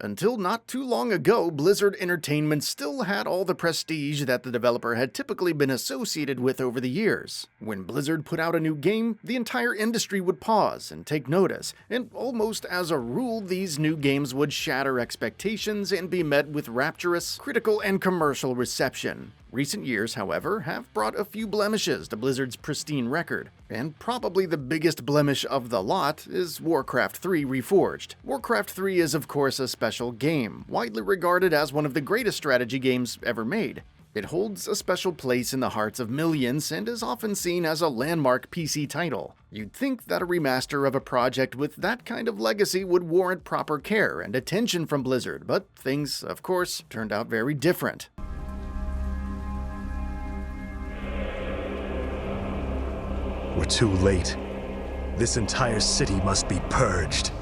Until not too long ago, Blizzard Entertainment still had all the prestige that the developer had typically been associated with over the years. When Blizzard put out a new game, the entire industry would pause and take notice, and almost as a rule, these new games would shatter expectations and be met with rapturous, critical, and commercial reception. Recent years, however, have brought a few blemishes to Blizzard's pristine record, and probably the biggest blemish of the lot is Warcraft 3 Reforged. Warcraft 3 is of course a special game, widely regarded as one of the greatest strategy games ever made. It holds a special place in the hearts of millions and is often seen as a landmark PC title. You'd think that a remaster of a project with that kind of legacy would warrant proper care and attention from Blizzard, but things, of course, turned out very different. We're too late. This entire city must be purged.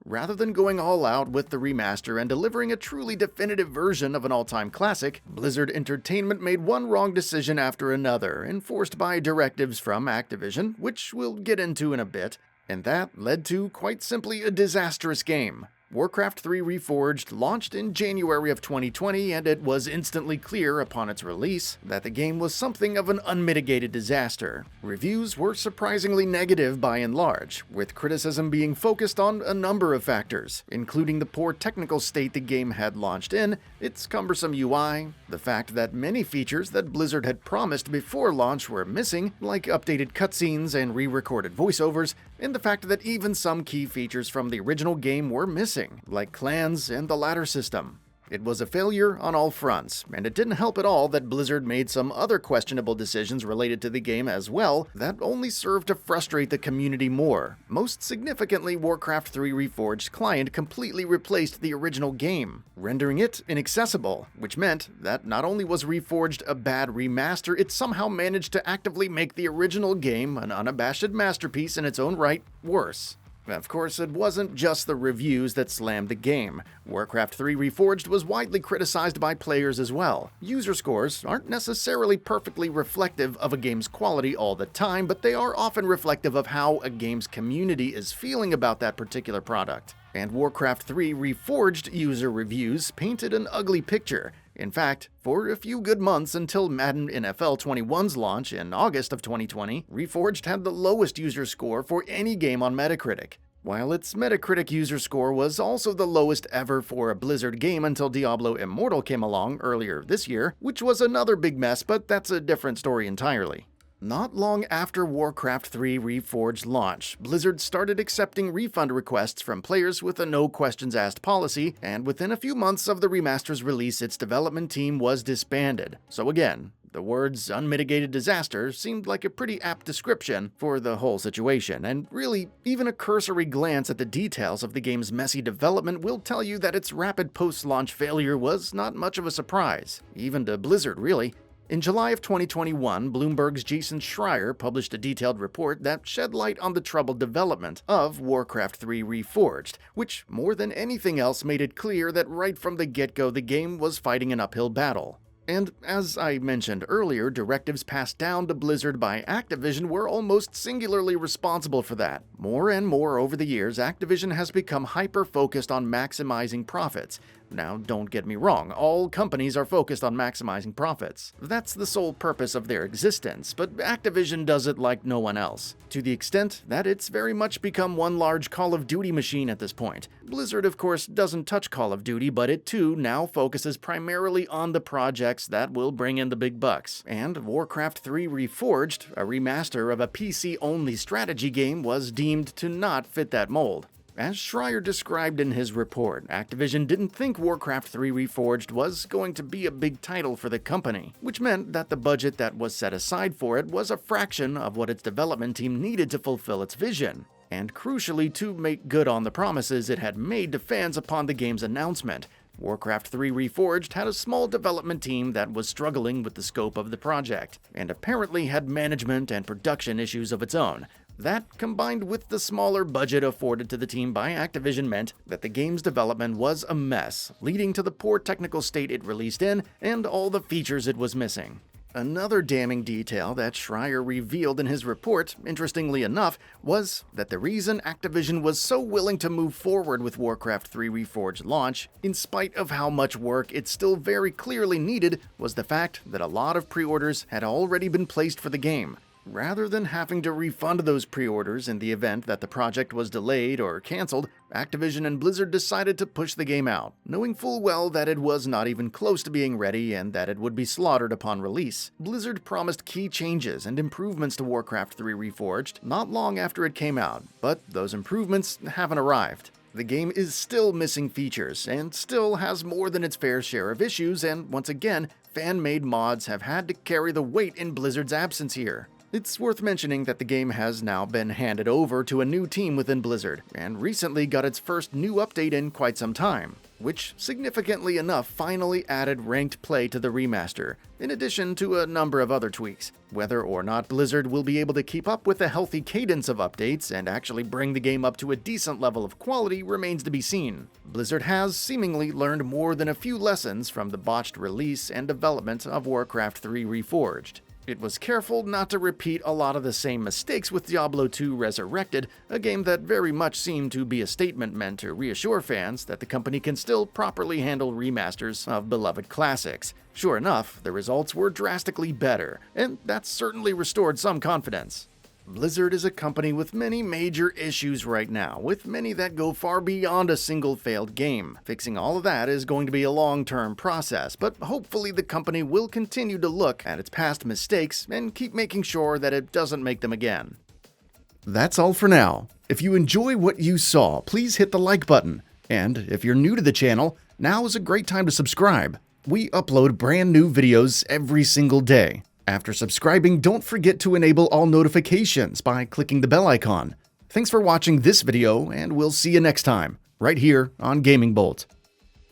Rather than going all out with the remaster and delivering a truly definitive version of an all-time classic, Blizzard Entertainment made one wrong decision after another, enforced by directives from Activision, which we'll get into in a bit, and that led to, quite simply, a disastrous game. Warcraft 3 Reforged launched in January of 2020, and it was instantly clear upon its release that the game was something of an unmitigated disaster. Reviews were surprisingly negative by and large, with criticism being focused on a number of factors, including the poor technical state the game had launched in, its cumbersome UI, the fact that many features that Blizzard had promised before launch were missing, like updated cutscenes and re-recorded voiceovers, and the fact that even some key features from the original game were missing, like clans and the ladder system. It was a failure on all fronts, and it didn't help at all that Blizzard made some other questionable decisions related to the game as well that only served to frustrate the community more. Most significantly, Warcraft 3 Reforged client completely replaced the original game, rendering it inaccessible, which meant that not only was Reforged a bad remaster, it somehow managed to actively make the original game, an unabashed masterpiece in its own right, worse. Of course, it wasn't just the reviews that slammed the game. Warcraft 3 Reforged was widely criticized by players as well. User scores aren't necessarily perfectly reflective of a game's quality all the time, but they are often reflective of how a game's community is feeling about that particular product. And Warcraft 3 Reforged user reviews painted an ugly picture. In fact, for a few good months until Madden NFL 21's launch in August of 2020, Reforged had the lowest user score for any game on Metacritic. While its Metacritic user score was also the lowest ever for a Blizzard game until Diablo Immortal came along earlier this year, which was another big mess, but that's a different story entirely. Not long after Warcraft 3 Reforged launch, Blizzard started accepting refund requests from players with a no-questions-asked policy, and within a few months of the remaster's release, its development team was disbanded. So again, the words unmitigated disaster seemed like a pretty apt description for the whole situation, and really, even a cursory glance at the details of the game's messy development will tell you that its rapid post-launch failure was not much of a surprise, even to Blizzard really. In July of 2021, Bloomberg's Jason Schreier published a detailed report that shed light on the troubled development of Warcraft 3 Reforged, which more than anything else made it clear that right from the get-go the game was fighting an uphill battle. And as I mentioned earlier, directives passed down to Blizzard by Activision were almost singularly responsible for that. More and more over the years, Activision has become hyper-focused on maximizing profits. Now, don't get me wrong, all companies are focused on maximizing profits. That's the sole purpose of their existence, but Activision does it like no one else, to the extent that it's very much become one large Call of Duty machine at this point. Blizzard, of course, doesn't touch Call of Duty, but it too now focuses primarily on the projects that will bring in the big bucks. And Warcraft 3 Reforged, a remaster of a PC-only strategy game, was deemed to not fit that mold. As Schreier described in his report, Activision didn't think Warcraft 3 Reforged was going to be a big title for the company, which meant that the budget that was set aside for it was a fraction of what its development team needed to fulfill its vision, and crucially to make good on the promises it had made to fans upon the game's announcement. Warcraft 3 Reforged had a small development team that was struggling with the scope of the project, and apparently had management and production issues of its own. That, combined with the smaller budget afforded to the team by Activision, meant that the game's development was a mess, leading to the poor technical state it released in and all the features it was missing. Another damning detail that Schreier revealed in his report, interestingly enough, was that the reason Activision was so willing to move forward with Warcraft 3 Reforged launch, in spite of how much work it still very clearly needed, was the fact that a lot of pre-orders had already been placed for the game. Rather than having to refund those pre-orders in the event that the project was delayed or cancelled, Activision and Blizzard decided to push the game out, knowing full well that it was not even close to being ready and that it would be slaughtered upon release. Blizzard promised key changes and improvements to Warcraft 3 Reforged not long after it came out, but those improvements haven't arrived. The game is still missing features and still has more than its fair share of issues, and once again, fan-made mods have had to carry the weight in Blizzard's absence here. It's worth mentioning that the game has now been handed over to a new team within Blizzard, and recently got its first new update in quite some time, which significantly enough finally added ranked play to the remaster, in addition to a number of other tweaks. Whether or not Blizzard will be able to keep up with a healthy cadence of updates and actually bring the game up to a decent level of quality remains to be seen. Blizzard has seemingly learned more than a few lessons from the botched release and development of Warcraft 3 Reforged. It was careful not to repeat a lot of the same mistakes with Diablo 2 Resurrected, a game that very much seemed to be a statement meant to reassure fans that the company can still properly handle remasters of beloved classics. Sure enough, the results were drastically better, and that certainly restored some confidence. Blizzard is a company with many major issues right now, with many that go far beyond a single failed game. Fixing all of that is going to be a long-term process, but hopefully the company will continue to look at its past mistakes and keep making sure that it doesn't make them again. That's all for now. If you enjoy what you saw, please hit the like button. And if you're new to the channel, now is a great time to subscribe. We upload brand new videos every single day. After subscribing, don't forget to enable all notifications by clicking the bell icon. Thanks for watching this video, and we'll see you next time, right here on GamingBolt.